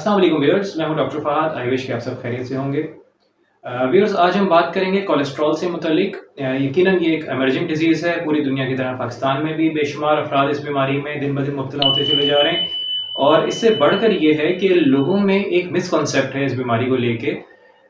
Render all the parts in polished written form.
अस्सलाम वालेकुम व्यूअर्स, मैं हूं डॉक्टर फहद। आई विश कि आप सब खैरियत से होंगे। व्यूअर्स, आज हम बात करेंगे कोलेस्ट्रॉल से मुतल्लिक। यकीनन ये एक एमर्जिंग डिजीज़ है। पूरी दुनिया की तरह पाकिस्तान में भी बेशुमार अफराद इस बीमारी में दिन ब दिन मुब्तला होते चले जा रहे हैं। और इससे बढ़कर ये है कि लोगों में एक मिसकॉन्सेप्ट है इस बीमारी को लेके,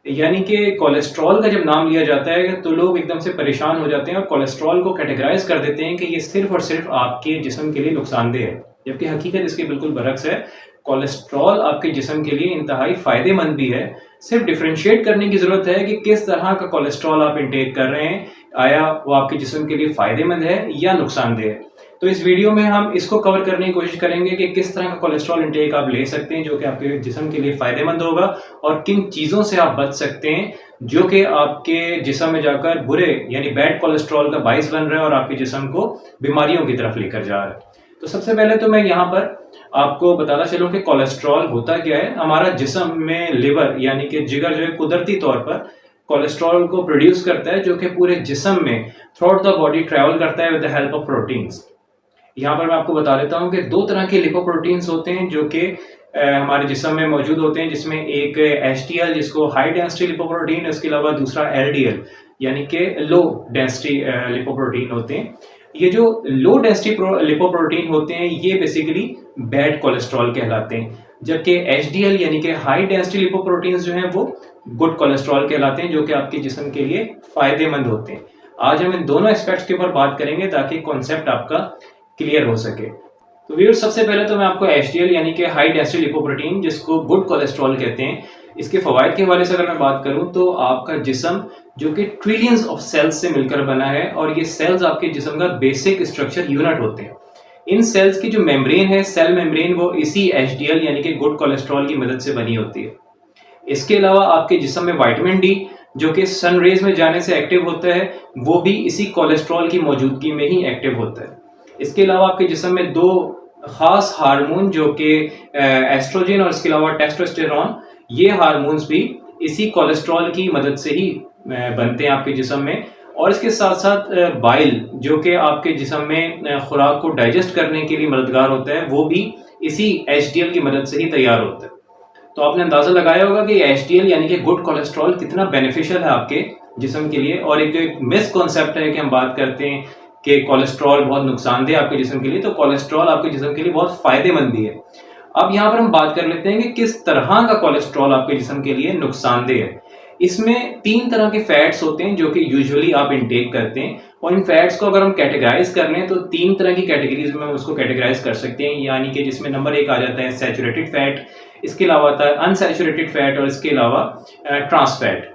यानी कि कोलेस्ट्रॉल का जब नाम लिया जाता है तो लोग एकदम से परेशान हो जाते हैं और कोलेस्ट्रॉल को कैटेगराइज कर देते हैं कि ये सिर्फ और सिर्फ आपके जिस्म के लिए नुकसानदेह है, जबकि हकीकत इसके बिल्कुल बरक्स है। कोलेस्ट्रॉल आपके जिस्म के लिए इंतहाई फ़ायदेमंद भी है। सिर्फ डिफरेंशिएट करने की ज़रूरत है कि किस तरह का कोलेस्ट्रॉल आप इंटेक कर रहे हैं, आया वो आपके जिस्म के लिए फ़ायदेमंद है या नुकसानदेह है। तो इस वीडियो में हम इसको कवर करने की कोशिश करेंगे कि किस तरह का कोलेस्ट्रॉल इंटेक आप ले सकते हैं जो कि आपके जिस्म के लिए फ़ायदेमंद होगा, और किन चीज़ों से आप बच सकते हैं जो कि आपके जिस्म में जाकर बुरे यानी बैड कोलेस्ट्रॉल का बाइस बन रहा है और आपके जिस्म को बीमारियों की तरफ लेकर जा रहा है। तो सबसे पहले तो मैं यहाँ पर आपको बताता चलूँ कि कोलेस्ट्रॉल होता क्या है। हमारा जिस्म में लिवर यानी कि जिगर जो है कुदरती तौर पर कोलेस्ट्रॉल को प्रोड्यूस करता है, जो कि पूरे जिस्म में through out the body travel करता है with the help of proteins. यहाँ पर मैं आपको बता देता हूँ कि दो तरह के लिपोप्रोटीन्स होते हैं जो कि हमारे जिस्म में मौजूद होते हैं, जिसमें एक HDL जिसको हाई डेंसिटी लिपोप्रोटीन, इसके अलावा दूसरा LDL यानी कि लो डेंसिटी लिपोप्रोटीन होते हैं। ये जो लो डेंसिटी लिपोप्रोटीन होते हैं ये बेसिकली बैड कोलेस्ट्रॉल कहलाते हैं, जबकि HDL यानी कि हाई डेंसिटी लिपोप्रोटीन्स जो हैं वो गुड कोलेस्ट्रॉल कहलाते हैं, जो कि आपके जिस्म के लिए फायदेमंद होते हैं। आज हम इन दोनों एस्पेक्ट्स के ऊपर बात करेंगे ताकि कॉन्सेप्ट आपका क्लियर हो सके। तो व्यूअर्स, सबसे पहले तो मैं आपको HDL यानी कि हाई डेंसिटी लिपोप्रोटीन जिसको गुड कोलेस्ट्रॉल कहते हैं, इसके फवायद के हवाले से अगर मैं बात करूं तो आपका जिस्म जो कि ट्रिलियंस ऑफ सेल्स से मिलकर बना है, और ये सेल्स आपके जिस्म का बेसिक स्ट्रक्चर यूनिट होते हैं। इन सेल्स की जो मेम्ब्रेन है, सेल मेम्ब्रेन, वो इसी HDL यानी कि गुड कोलेस्ट्रॉल की मदद से बनी होती है। इसके अलावा आपके जिस्म में विटामिन डी जो कि सन रेज में जाने से एक्टिव होता है, वो भी इसी कोलेस्ट्रॉल की मौजूदगी में ही एक्टिव होता है। इसके अलावा आपके जिस्म में दो खास हार्मोन जो कि एस्ट्रोजन और इसके अलावा टेस्टोस्टेरोन, ये हार्मोन्स भी इसी कोलेस्ट्रॉल की मदद से ही बनते हैं आपके जिस्म में। और इसके साथ साथ बाइल जो कि आपके जिस्म में खुराक को डाइजेस्ट करने के लिए मददगार होता है, वो भी इसी HDL की मदद से ही तैयार होता है। तो आपने अंदाजा लगाया होगा कि HDL यानी कि गुड कोलेस्ट्रॉल कितना बेनिफिशियल है आपके जिस्म के लिए। और एक मिसकॉन्सेप्ट है कि हम बात करते हैं कि कोलेस्ट्रॉल बहुत नुकसानदेह आपके जिस्म के लिए, तो कोलेस्ट्रॉल आपके जिस्म के लिए बहुत फायदेमंद भी है। अब यहाँ पर हम बात कर लेते हैं कि किस तरह का कोलेस्ट्रॉल आपके जिस्म के लिए नुकसानदेह है। इसमें तीन तरह के फैट्स होते हैं जो कि यूजुअली आप इंटेक करते हैं, और इन फैट्स को अगर हम कैटेगराइज कर लें तो तीन तरह की कैटेगरीज में हम उसको कैटेगराइज कर सकते हैं। यानी कि जिसमें नंबर एक आ जाता है सैचुरेटेड फैट, इसके अलावा आता है अनसैचुरेटेड फैट, और इसके अलावा ट्रांस फैट।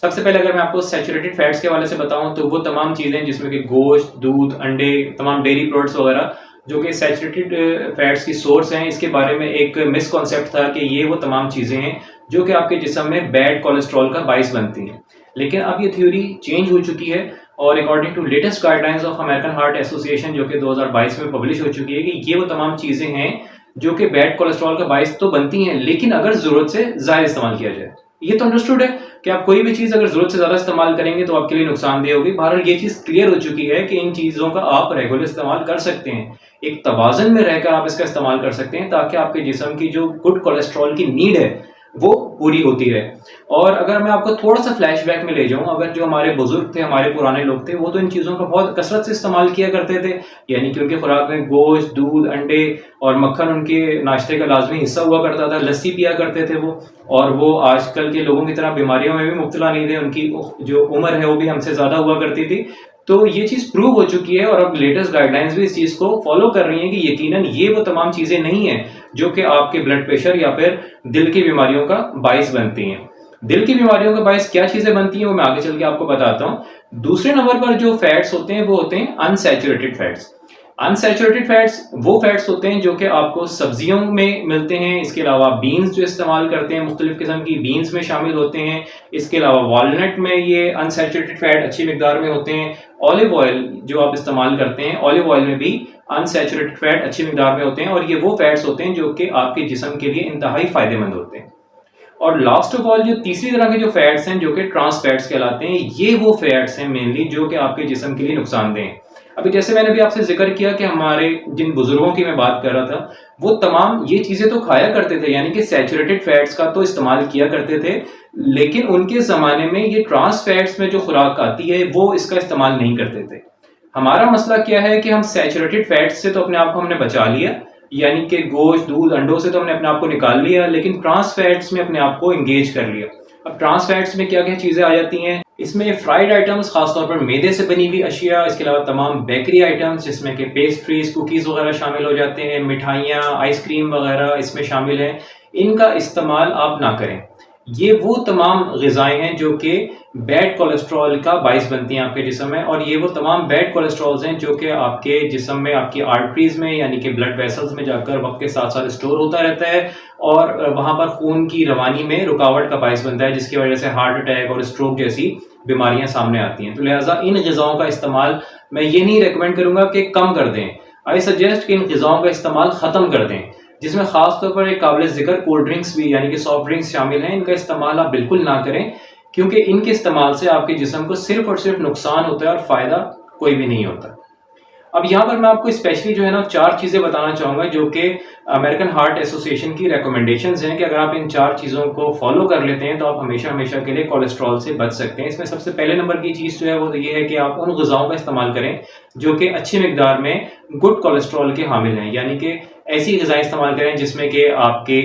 सबसे पहले अगर मैं आपको सैचुरेटेड फैट्स के हवाले से बताऊं तो वो तमाम चीज़ें जिसमें कि गोश्त, दूध, अंडे, तमाम डेयरी प्रोडक्ट्स वगैरह जो कि सैचुरेटेड फैट्स की सोर्स हैं, इसके बारे में एक मिसकॉन्सेप्ट था कि ये वो तमाम चीज़ें हैं जो कि आपके जिस्म में बैड कोलेस्ट्रॉल का बाइस बनती हैं। लेकिन अब ये थ्योरी चेंज हो चुकी है, और according to latest guidelines of American Heart Association जो कि 2022 में पब्लिश हो चुकी है कि ये वो तमाम चीज़ें हैं जो कि बैड कोलेस्ट्रॉल का बाइस तो बनती हैं, लेकिन अगर ज़रूरत से ज़्यादा इस्तेमाल किया जाए। ये तो अंडरस्टूड है कि आप कोई भी चीज़ अगर ज़रूरत से ज़्यादा इस्तेमाल करेंगे तो आपके लिए नुकसानदेह होगी। बहरहाल ये चीज़ क्लियर हो चुकी है कि इन चीज़ों का आप रेगुलर इस्तेमाल कर सकते हैं, एक तवाज़ुन में रहकर आप इसका इस्तेमाल कर सकते हैं ताकि आपके जिस्म की जो गुड कोलेस्ट्रॉल की नीड है वो पूरी होती रहे। और अगर मैं आपको थोड़ा सा फ्लैशबैक में ले जाऊं, अगर जो हमारे बुजुर्ग थे, हमारे पुराने लोग थे, वो तो इन चीज़ों का बहुत कसरत से इस्तेमाल किया करते थे। यानी कि उनके खुराक में गोश्त, दूध, अंडे और मक्खन उनके नाश्ते का लाजमी हिस्सा हुआ करता था। लस्सी पिया करते थे वो, और वो आजकल के लोगों की तरह बीमारियों में भी मुब्तला नहीं थे। उनकी जो उम्र है वो भी हमसे ज़्यादा हुआ करती थी। तो ये चीज़ प्रूव हो चुकी है, और अब लेटेस्ट गाइडलाइंस भी इस चीज़ को फॉलो कर रही हैं कि यकीनन ये वो तमाम चीज़ें नहीं हैं जो कि आपके ब्लड प्रेशर या फिर दिल की बीमारियों का बाइस बनती हैं। दिल की बीमारियों का बाइस क्या चीज़ें बनती हैं वो मैं आगे चल के आपको बताता हूँ। दूसरे नंबर पर जो फैट्स होते हैं वो होते हैं अनसैचुरेटेड फैट्स। अनसैचुरेटेड फैट्स वो फैट्स होते हैं जो कि आपको सब्जियों में मिलते हैं। इसके अलावा बीन्स जो इस्तेमाल करते हैं, मुख्तलिफ किस्म की बीन्स में शामिल होते हैं। इसके अलावा वॉलनट में ये अनसैचुरेटेड फैट अच्छी मिकदार में होते हैं। ऑलिव ऑयल जो आप इस्तेमाल करते हैं, ऑलिव ऑयल में भी अनसैचुरेटेड फैट अच्छी मिकदार में होते हैं, और ये वो फैट्स होते हैं जो कि आपके जिस्म के लिए इंतहाई फायदेमंद होते हैं। और लास्ट ऑफ ऑल जो तीसरी तरह के जो फैट्स हैं जो कि ट्रांस फैट्स कहलाते हैं, ये वो फैट्स हैं मेनली जो कि आपके जिस्म के लिए नुकसानदेह हैं। अभी जैसे मैंने भी आपसे ज़िक्र किया कि हमारे जिन बुज़ुर्गों की मैं बात कर रहा था, वो तमाम ये चीज़ें तो खाया करते थे, यानी कि सैचुरेटेड फैट्स का तो इस्तेमाल किया करते थे, लेकिन उनके ज़माने में ये ट्रांस फैट्स में जो खुराक आती है, वो इसका इस्तेमाल नहीं करते थे। हमारा मसला क्या है कि हम सैचुरेटेड फैट्स से तो अपने आप को हमने बचा लिया, यानी कि गोश्त, दूध, अंडों से तो हमने अपने आप को निकाल लिया, लेकिन ट्रांस फैट्स में अपने आप को एंगेज कर लिया। अब ट्रांस फैट्स में क्या-क्या चीज़ें आ जाती हैं? इसमें फ्राइड आइटम्स, खासतौर पर मैदे से बनी हुई अशिया, इसके अलावा तमाम बेकरी आइटम्स जिसमें कि पेस्ट्रीज, कुकीज़ वगैरह शामिल हो जाते हैं, मिठाइयाँ, आइसक्रीम वगैरह इसमें शामिल हैं। इनका इस्तेमाल आप ना करें। ये वो तमाम ग़िज़ाएँ हैं जो कि बैड कोलेस्ट्रॉल का बाइस बनती हैं आपके जिस्म में, और ये वो तमाम बैड कोलेस्ट्रॉल्स हैं जो कि आपके जिस्म में, आपकी आर्टरीज़ में, यानी कि ब्लड वेसल्स में जाकर वक्त के साथ साथ स्टोर होता रहता है और वहाँ पर खून की रवानी में रुकावट का बाइस बनता है, जिसकी वजह से हार्ट अटैक और स्ट्रोक जैसी बीमारियां सामने आती हैं। तो लिहाजा इन ग़िज़ाओं का इस्तेमाल मैं ये नहीं रिकमेंड करूँगा कि कम कर दें। आई सजेस्ट कि इन ग़िज़ाओं का इस्तेमाल ख़त्म कर दें, जिसमें ख़ास तौर पर एक काबिल ज़िक्र कोल्ड ड्रिंक्स भी, यानी कि सॉफ्ट ड्रिंक्स शामिल हैं। इनका इस्तेमाल आप बिल्कुल ना करें, क्योंकि इनके इस्तेमाल से आपके जिस्म को सिर्फ और सिर्फ नुकसान होता है और फ़ायदा कोई भी नहीं होता। अब यहाँ पर मैं आपको स्पेशली जो है ना 4 चीज़ें बताना चाहूँगा जो कि अमेरिकन हार्ट एसोसिएशन की रिकमेंडेशंस हैं कि अगर आप इन 4 चीज़ों को फॉलो कर लेते हैं तो आप हमेशा हमेशा के लिए कोलेस्ट्रॉल से बच सकते हैं। इसमें सबसे पहले नंबर की चीज़ जो है वो ये है कि आप उन ग़िज़ाओं का इस्तेमाल करें जो कि अच्छी मिकदार में गुड कोलेस्ट्रॉल के हामिल हैं, यानी कि ऐसी ग़िज़ाएँ इस्तेमाल करें जिसमें कि आपके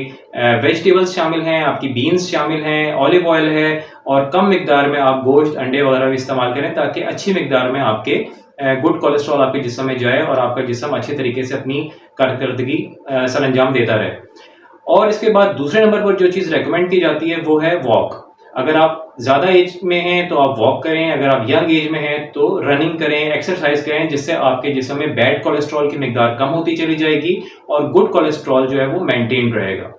वेजिटेबल्स शामिल हैं, आपकी बीन्स शामिल हैं, ऑलिव ऑयल है, और कम मिकदार में आप गोश्त, अंडे वगैरह भी इस्तेमाल करें ताकि अच्छी मिकदार में आपके गुड कोलेस्ट्रॉल आपके जिस्म में जाए और आपका जिस्म अच्छे तरीके से अपनी कारकर्दगी सरअंजाम देता रहे। और इसके बाद दूसरे नंबर पर जो चीज़ रेकमेंड की जाती है वो है वॉक। अगर आप ज़्यादा एज में हैं तो आप वॉक करें, अगर आप यंग एज में हैं तो रनिंग करें, एक्सरसाइज करें, जिससे आपके जिस्म में बैड कोलेस्ट्रॉल की मिकदार कम होती चली जाएगी और गुड कोलेस्ट्रॉल जो है वो मेंटेन रहेगा।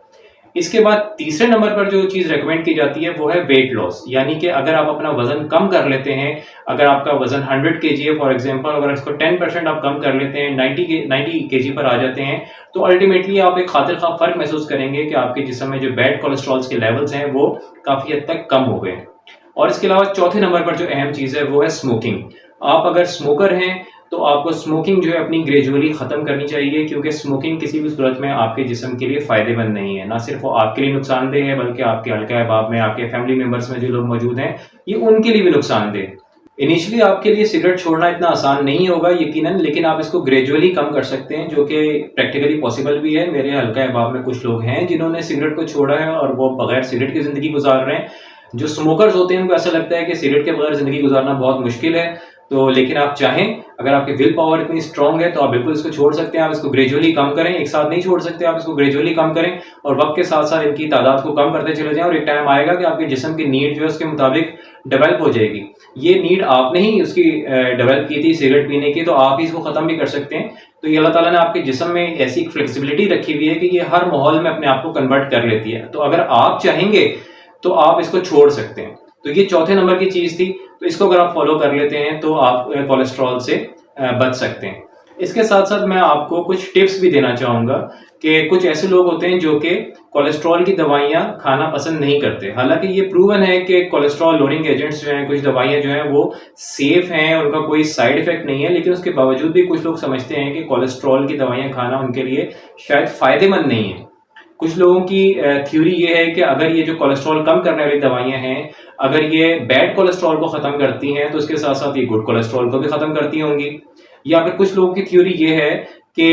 इसके बाद तीसरे नंबर पर जो चीज़ रेकमेंड की जाती है वो है वेट लॉस, यानी कि अगर आप अपना वजन कम कर लेते हैं, अगर आपका वजन 100 kg है फॉर एग्जांपल, अगर इसको 10% आप कम कर लेते हैं, 90 kg पर आ जाते हैं, तो अल्टीमेटली आप एक खातिर खा फर्क महसूस करेंगे कि आपके जिस्म में जो बैड कोलेस्ट्रॉल्स के लेवल्स हैं वो काफ़ी हद तक कम हो गए। और इसके अलावा चौथे नंबर पर जो अहम चीज़ है वो है स्मोकिंग। आप अगर स्मोकर हैं तो आपको स्मोकिंग जो है अपनी ग्रेजुअली ख़त्म करनी चाहिए, क्योंकि स्मोकिंग किसी भी सूरत में आपके जिस्म के लिए फ़ायदेमंद नहीं है। ना सिर्फ वो आपके लिए नुकसानदेह है, बल्कि आपके हल्का अहबाब में, आपके फैमिली मेम्बर्स में जो लोग मौजूद हैं, ये उनके लिए भी नुकसानदेह। इनिशियली आपके लिए सिगरेट छोड़ना इतना आसान नहीं होगा यकीनन, लेकिन आप इसको ग्रेजुअली कम कर सकते हैं, जो कि प्रैक्टिकली पॉसिबल भी है। मेरे हल्का अहबाब में कुछ लोग हैं जिन्होंने सिगरेट को छोड़ा है और वो बगैर सिगरेट की ज़िंदगी गुजार रहे हैं। जो स्मोकर्स होते हैं उनको ऐसा लगता है कि सिगरेट के बगैर ज़िंदगी गुजारना बहुत मुश्किल है, तो लेकिन आप चाहें, अगर आपकी विल पावर इतनी स्ट्रांग है तो आप बिल्कुल इसको छोड़ सकते हैं। आप इसको ग्रेजुअली कम करें, एक साथ नहीं छोड़ सकते, आप इसको ग्रेजुअली कम करें और वक्त के साथ साथ इनकी तादाद को कम करते चले जाएं, और एक टाइम आएगा कि आपके जिस्म की नीड जो है उसके मुताबिक डेवलप हो जाएगी। ये नीड आपने ही उसकी डेवलप की थी सिगरेट पीने की, तो आप ही इसको ख़त्म भी कर सकते हैं। तो ये अल्लाह ताला ने आपके जिस्म में ऐसी फ्लेक्सिबिलिटी रखी हुई है कि ये हर माहौल में अपने आप को कन्वर्ट कर लेती है। तो अगर आप चाहेंगे तो आप इसको छोड़ सकते हैं। तो ये चौथे नंबर की चीज़ थी, तो इसको अगर आप फॉलो कर लेते हैं तो आप कोलेस्ट्रॉल से बच सकते हैं। इसके साथ साथ मैं आपको कुछ टिप्स भी देना चाहूँगा कि कुछ ऐसे लोग होते हैं जो कि कोलेस्ट्रॉल की दवाइयाँ खाना पसंद नहीं करते। हालांकि ये प्रूवन है कि कोलेस्ट्रॉल लोअरिंग एजेंट्स जो हैं, कुछ दवाइयाँ जो हैं वो सेफ़ हैं, उनका कोई साइड इफ़ेक्ट नहीं है, लेकिन उसके बावजूद भी कुछ लोग समझते हैं कि कोलेस्ट्रॉल की दवाइयाँ खाना उनके लिए शायद फ़ायदेमंद नहीं है। कुछ लोगों की थ्योरी ये है कि अगर ये जो कोलेस्ट्रॉल कम करने वाली दवाइयाँ हैं, अगर ये बैड कोलेस्ट्रॉल को ख़त्म करती हैं तो उसके साथ साथ ये गुड कोलेस्ट्रॉल को भी ख़त्म करती होंगी। या फिर कुछ लोगों की थ्योरी ये है कि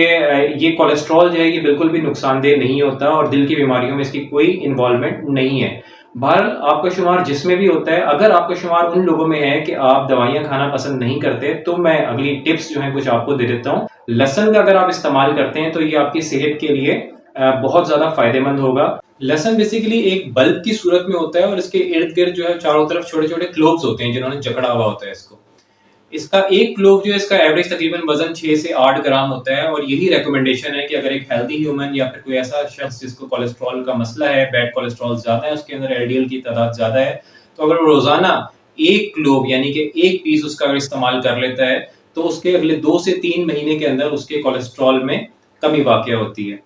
ये कोलेस्ट्रॉल जो है ये बिल्कुल भी नुकसानदेह नहीं होता और दिल की बीमारियों में इसकी कोई इन्वॉल्वमेंट नहीं है। बहरहाल आपका शुमार जिसमें भी होता है, अगर आपका शुमार उन लोगों में है कि आप दवाइयाँ खाना पसंद नहीं करते, तो मैं अगली टिप्स जो हैं कुछ आपको दे देता हूँ। लहसुन का अगर आप इस्तेमाल करते हैं तो ये आपकी सेहत के लिए बहुत ज़्यादा फायदेमंद होगा। लहसुन बेसिकली एक बल्ब की सूरत में होता है और इसके इर्द गिर्द जो है चारों तरफ छोटे छोटे क्लोव्स होते हैं जिन्होंने जकड़ा हुआ होता है इसको। इसका एक क्लोव जो है इसका एवरेज तकरीबन वजन 6 से 8 ग्राम होता है, और यही रिकमेंडेशन है कि अगर एक हेल्दी ह्यूमन या फिर कोई ऐसा शख्स जिसको कोलेस्ट्रॉल का मसला है, बैड कोलेस्ट्रॉल ज़्यादा है, उसके अंदर एलडीएल की तादाद ज़्यादा है, तो अगर वो रोज़ाना एक क्लोव यानी कि एक पीस उसका अगर इस्तेमाल कर लेता है तो उसके अगले 2 से 3 महीने के अंदर उसके कोलेस्ट्रॉल में कमी वाक़या होती है।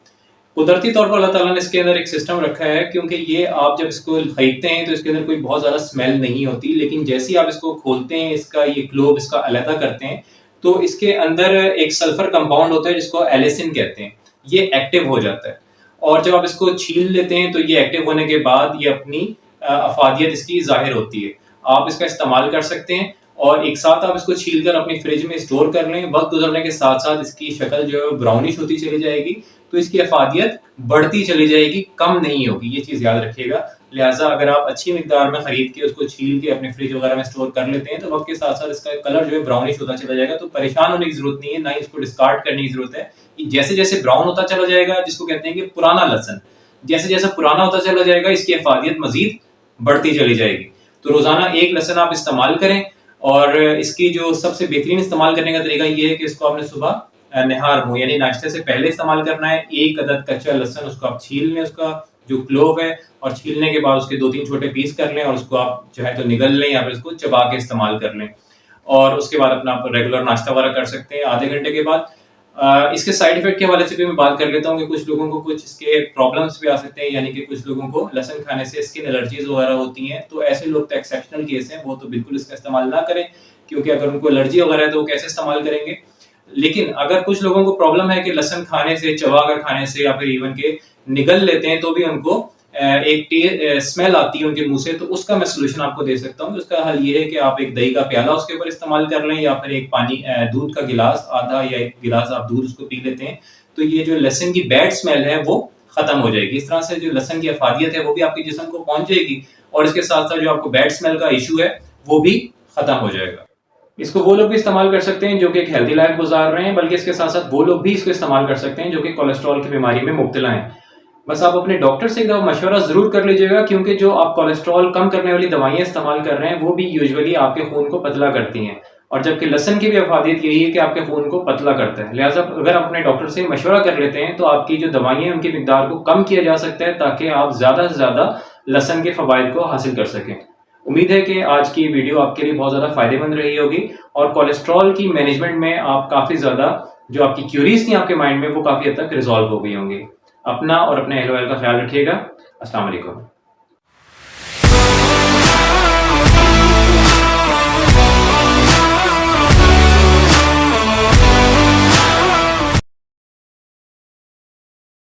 कुदरती तौर पर अल्लाह ताला ने इसके अंदर एक सिस्टम रखा है, क्योंकि ये आप जब इसको खरीदते हैं तो इसके अंदर कोई बहुत ज़्यादा स्मेल नहीं होती, लेकिन जैसे ही आप इसको खोलते हैं, इसका ये क्लोव इसका अलहदा करते हैं, तो इसके अंदर एक सल्फर कंपाउंड होता है जिसको एलिसिन कहते हैं, ये एक्टिव हो जाता है और जब आप इसको छील लेते हैं तो ये एक्टिव होने के बाद ये अपनी अफादियत इसकी जाहिर होती है। आप इसका इस्तेमाल कर सकते हैं और एक साथ आप इसको छील कर अपनी फ्रिज में स्टोर कर लें। वक्त गुजरने के साथ साथ इसकी शक्ल जो है ब्राउनिश होती चली जाएगी, तो इसकी अफादियत बढ़ती चली जाएगी, कम नहीं होगी। ये चीज़ याद रखिएगा। लिहाजा अगर आप अच्छी मिकदार में खरीद के उसको छील के अपने फ्रिज वगैरह में स्टोर कर लेते हैं तो वक्त के साथ साथ इसका कलर जो है ब्राउनिश होता चला जाएगा। तो परेशान होने की जरूरत नहीं है, ना ही इसको डिस्कार्ड करने की जरूरत है। जैसे जैसे ब्राउन होता चला जाएगा, जिसको कहते हैं कि पुराना लहसन, जैसे जैसे पुराना होता चला जाएगा इसकी अफादियत मजीद बढ़ती चली जाएगी। तो रोजाना एक लहसन आप इस्तेमाल करें और इसकी जो सबसे बेहतरीन इस्तेमाल करने का तरीका ये है कि इसको आपने सुबह निहार मुंह यानी नाश्ते से पहले इस्तेमाल करना है। एक अदद कच्चा लहसन उसको आप छील लें, उसका जो क्लोव है, और छीलने के बाद उसके 2-3 छोटे पीस कर लें और उसको आप चाहे तो निगल लें या फिर उसको चबा के इस्तेमाल कर लें और उसके बाद अपना रेगुलर नाश्ता वगैरह कर सकते हैं। आधे घंटे के बाद इसके साइड इफेक्ट के हवाले से भी मैं बात कर लेता हूँ कि कुछ लोगों को कुछ इसके प्रॉब्लम्स भी आ सकते हैं, यानी कि कुछ लोगों को लहसुन खाने से स्किन एलर्जीज वगैरह होती हैं। तो ऐसे लोग तो एक्सेप्शनल केस हैं, वो तो बिल्कुल इसका इस्तेमाल ना करें, क्योंकि अगर उनको एलर्जी वगैरह है तो वो कैसे इस्तेमाल करेंगे। लेकिन अगर कुछ लोगों को प्रॉब्लम है कि लहसुन खाने से, चबा कर खाने से या फिर इवन के निगल लेते हैं तो भी उनको एक स्मेल आती है उनके मुंह से, तो उसका मैं सोल्यूशन आपको दे सकता हूँ। उसका हल ये है कि आप एक दही का प्याला उसके ऊपर इस्तेमाल कर लें या फिर एक पानी दूध का गिलास, आधा या एक गिलास आप दूध उसको पी लेते हैं, तो ये जो लहसुन की बैड स्मेल है वो खत्म हो जाएगी। इस तरह से जो लहसुन की अफादियत है वो भी आपके जिस्म को पहुंच जाएगी और इसके साथ साथ जो आपको बैड स्मेल का इशू है वो भी खत्म हो जाएगा। इसको वो लोग भी इस्तेमाल कर सकते हैं जो कि एक हेल्दी लाइफ गुजार रहे हैं, बल्कि इसके साथ साथ वो लोग भी इसको इस्तेमाल कर सकते हैं जो कि कोलेस्ट्रॉल की बीमारी में मुब्तला हैं। बस आप अपने डॉक्टर से एक दफा मशवरा जरूर कर लीजिएगा, क्योंकि जो आप कोलेस्ट्रॉल कम करने वाली दवाइयां इस्तेमाल कर रहे हैं वो भी यूजुअली आपके खून को पतला करती हैं, और जबकि लहसुन की भी अफादियत यही है कि आपके खून को पतला करता है। लिहाजा अगर आप अपने डॉक्टर से मशवरा कर लेते हैं तो आपकी जो दवाइयां उनकी मिकदार को कम किया जा सकता है, ताकि आप ज्यादा से ज्यादा लहसुन के फवाइद को हासिल कर सकें। उम्मीद है कि आज की वीडियो आपके लिए बहुत ज्यादा फायदेमंद रही होगी और कोलेस्ट्रॉल की मैनेजमेंट में आप काफी ज्यादा जो आपकी क्यूरीज थी आपके माइंड में वो काफी हद तक रिजॉल्व हो गई होंगी। अपना और अपने अहल वाल का ख्याल रखिएगा। अस्सलाम वालेकुम।